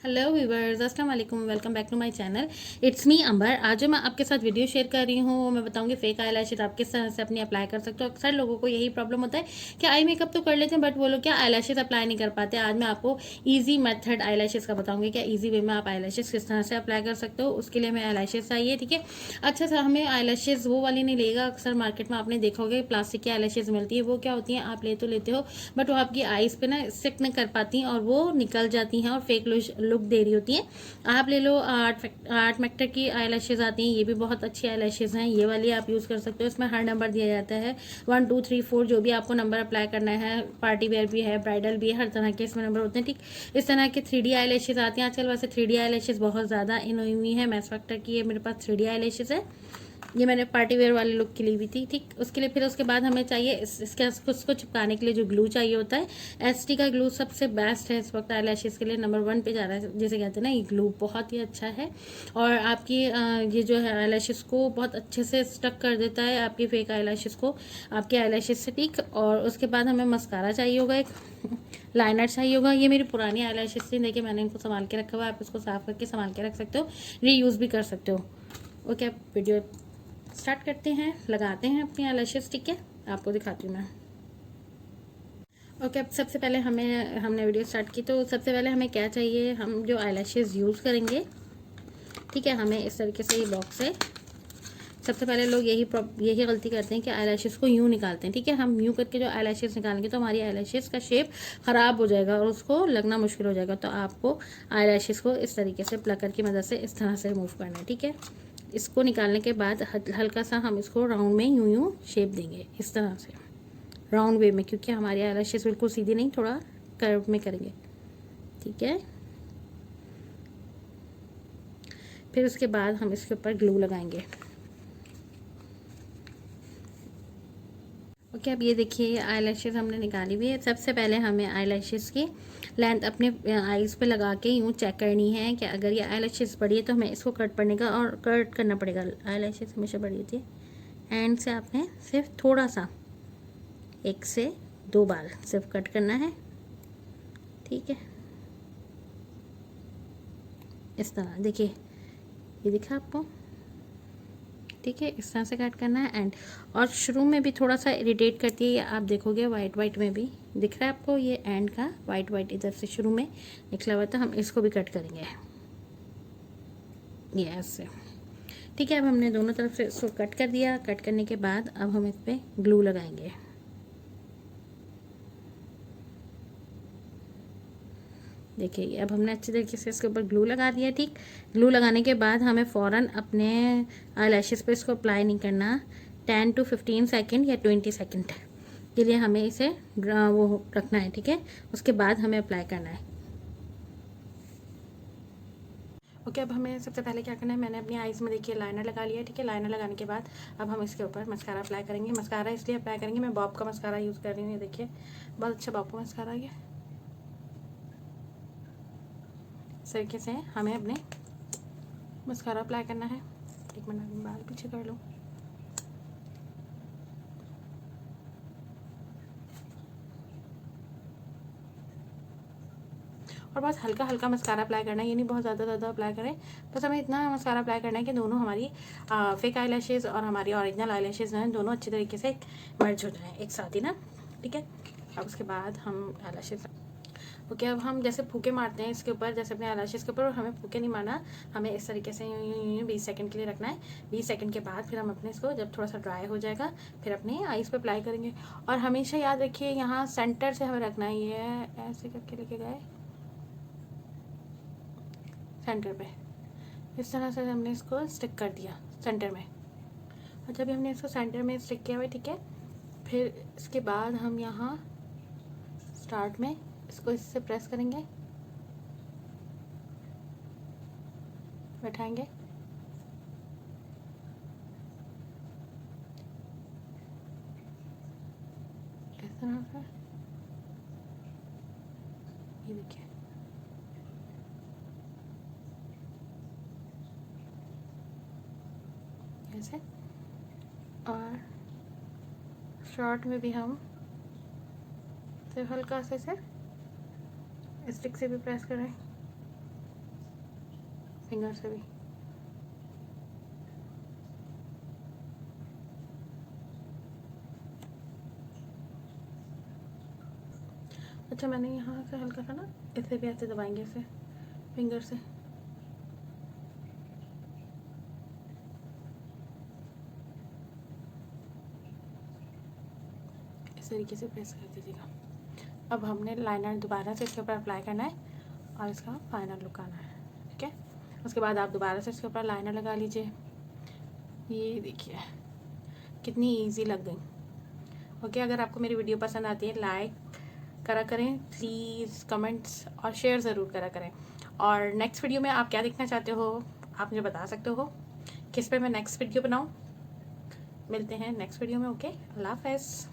Hello viewers, अस्सलाम वालेकुम, welcome back to my channel. It's me Ambar. आज जो मैं आपके साथ वीडियो शेयर कर रही हूँ, मैं बताऊंगी फेक आई लैशेज आप किस तरह से अपनी अप्लाई कर सकते हो। अक्सर लोगों को यही प्रॉब्लम होता है कि आई मेकअप तो कर लेते हैं बट वो लोग क्या आई लैशेज अप्लाई नहीं कर पाते। आज मैं आपको ईजी मेथड आई लैशेज का बताऊंगी, क्या ईजी वे में आप आई लैशेज किस तरह से अप्लाई कर सकते हो। उसके लिए हमें आई लैशेज चाहिए, ठीक है। अच्छा सा हमें आई लैशेज वो वाली नहीं लेगा। अक्सर मार्केट में आपने देखा होगा प्लास्टिक की आई लैशेज मिलती है, वो क्या होती है, आप ले तो लेते हो बट वो आपकी आईज पे ना स्टिक नहीं कर पाती और वो निकल जाती हैं और फेक लुक दे रही होती है। आप ले लो आर्ट मेक्टर की आई लैशेज आती हैं, ये भी बहुत अच्छी आई लैशेज हैं। ये वाली आप यूज़ कर सकते हो। इसमें हर नंबर दिया जाता है 1 2 3 4, जो भी आपको नंबर अप्लाई करना है। पार्टी वेयर भी है, ब्राइडल भी है, हर तरह के इसमें नंबर होते हैं, ठीक। इस तरह के 3D आई लैशेज आती हैं आजकल। वैसे 3D आई लैशेज बहुत ज़्यादा इन हुई है। मैक्स फैक्टर की ये मेरे पास 3D आई लैशेज है। ये मैंने पार्टी वेयर वाले लुक के लिए भी थी, ठीक। उसके लिए फिर उसके बाद हमें चाहिए इसके उसको चिपकाने के लिए जो ग्लू चाहिए होता है। एसटी का ग्लू सबसे बेस्ट है इस वक्त आई लैशेज के लिए, नंबर 1 पे जा रहा है जिसे कहते हैं ना। ये ग्लू बहुत ही अच्छा है और आपकी ये जो है आई लैशेज को बहुत अच्छे से स्टक कर देता है, आपकी फेक आई लैशेज को आपके आई लैशेज से, ठीक। और उसके बाद हमें मस्कारा चाहिए होगा, एक लाइनर चाहिए होगा। ये मेरी पुरानी आई लैशेज थी, देखिए मैंने इनको संभाल के रखा हुआ है। आप इसको साफ करके संभाल के रख सकते हो, रीयूज़ भी कर सकते हो। ओके, आप वीडियो स्टार्ट करते हैं, लगाते हैं अपनी आई लैशेज, ठीक है। आपको दिखाती हूँ मैं। ओके, अब सबसे पहले हमने वीडियो स्टार्ट की तो सबसे पहले हमें क्या चाहिए, हम जो आई लैशेज यूज़ करेंगे, ठीक है। हमें इस तरीके से ये बॉक्स है। सबसे पहले लोग यही गलती करते हैं कि आई लैशेज को यूँ निकालते हैं, ठीक है। हम यूँ करके जो आई लैशेज निकालेंगे तो हमारी आई लैशेज का शेप ख़राब हो जाएगा और उसको लगना मुश्किल हो जाएगा। तो आपको आई लैशेज को इस तरीके से प्लकर की मदद से इस तरह से रिमूव करना है, ठीक है। इसको निकालने के बाद हल्का सा हम इसको राउंड में यूँ यूँ शेप देंगे, इस तरह से राउंड वे में, क्योंकि हमारी आई लैशेज बिल्कुल सीधी नहीं, थोड़ा कर्व में करेंगे, ठीक है। फिर उसके बाद हम इसके ऊपर ग्लू लगाएंगे। ओके, अब ये देखिए आई लैशेज हमने निकाली हुई है। सबसे पहले हमें आई लैशेज की लेंथ अपने आईज पे लगा के यूँ चेक करनी है कि अगर ये आई लैशेज बड़ी है तो हमें इसको कट पड़ने का और कट करना पड़ेगा। आई लैशेज हमेशा बड़ी होती है। एंड से आपने सिर्फ थोड़ा सा 1 से 2 बार सिर्फ कट करना है, ठीक है। इस तरह देखिए, ये दिखा आपको, ठीक है। इस तरह से कट करना है। एंड और शुरू में भी थोड़ा सा इरिटेट करती है, ये आप देखोगे वाइट वाइट में भी दिख रहा है आपको, ये एंड का वाइट वाइट इधर से शुरू में निकला हुआ, तो हम इसको भी कट करेंगे ये ऐसे, ठीक है। अब हमने दोनों तरफ से इसको कट कर दिया। कट करने के बाद अब हम इस पर ग्लू लगाएंगे। देखिए अब हमने अच्छी तरीके से इसके ऊपर ग्लू लगा दिया, ठीक। ग्लू लगाने के बाद हमें फ़ौरन अपने आई लैशेज़ पे इसको अप्लाई नहीं करना। 10 to 15 सेकेंड या 20 सेकेंड के लिए हमें इसे वो रखना है, ठीक है। उसके बाद हमें अप्लाई करना है। ओके, अब हमें सबसे पहले क्या करना है, मैंने अपनी आईज़ में देखिए लाइनर लगा लिया, ठीक है। लाइनर लगाने के बाद अब हम इसके ऊपर मस्कारा अप्लाई करेंगे। मस्कारा इसलिए अप्लाई करेंगे, मैं बॉब का मस्कारा यूज़ कर रही हूँ, ये देखिए बहुत अच्छा बॉब का मस्कारा है। इस तरीके से हमें अपने मस्कारा अप्लाई करना है। एक मिनट में बाल पीछे कर लो। और बस हल्का हल्का मस्कारा अप्लाई करना है, ये नहीं बहुत ज़्यादा अप्लाई करें। बस हमें इतना मस्कारा अप्लाई करना है कि दोनों हमारी फेक आई लैशेज़ और हमारी ओरिजिनल आई लैशेज़ हैं, दोनों अच्छी तरीके से मर्ज हो जाएँ एक साथ ही ना, ठीक है। अब उसके बाद हम आई लैशेज़ ओके, अब हम जैसे फूके मारते हैं इसके ऊपर, जैसे अपने आई लैशेज़ के ऊपर, हमें फूके नहीं मारना। हमें इस तरीके से यूँ 20 सेकंड के लिए रखना है। 20 सेकंड के बाद फिर हम अपने इसको जब थोड़ा सा ड्राई हो जाएगा फिर अपने आईज़ पे अप्लाई करेंगे। और हमेशा याद रखिए यहाँ सेंटर से हमें रखना है, ये ऐसे करके लेके गए सेंटर पे, इस तरह से हमने इसको स्टिक कर दिया सेंटर में। और जब हमने इसको सेंटर में स्टिक किया हुआ, ठीक है, फिर इसके बाद हम यहाँ स्टार्ट में इसको इससे प्रेस करेंगे, बैठाएंगे, इस तरह से, ये देखिए ऐसे। और शॉर्ट में भी हम सिर्फ हल्का से स्टिक से भी प्रेस करें, फिंगर से भी। अच्छा, मैंने यहाँ से हल्का सा ना, इसे भी ऐसे दबाएंगे, इसे फिंगर से। इस तरीके से प्रेस कर दीजिएगा। अब हमने लाइनर दोबारा से इसके ऊपर अप्लाई करना है और इसका फाइनल लुक आना है, ठीक है। उसके बाद आप दोबारा से इसके ऊपर लाइनर लगा लीजिए। ये देखिए कितनी इजी लग गई। ओके, अगर आपको मेरी वीडियो पसंद आती है, लाइक करा करें प्लीज़, कमेंट्स और शेयर ज़रूर करा करें। और नेक्स्ट वीडियो में आप क्या देखना चाहते हो आप मुझे बता सकते हो, किस पे मैं नेक्स्ट वीडियो बनाऊँ। मिलते हैं नेक्स्ट वीडियो में। ओके, अल्लाह हाफ़िज़।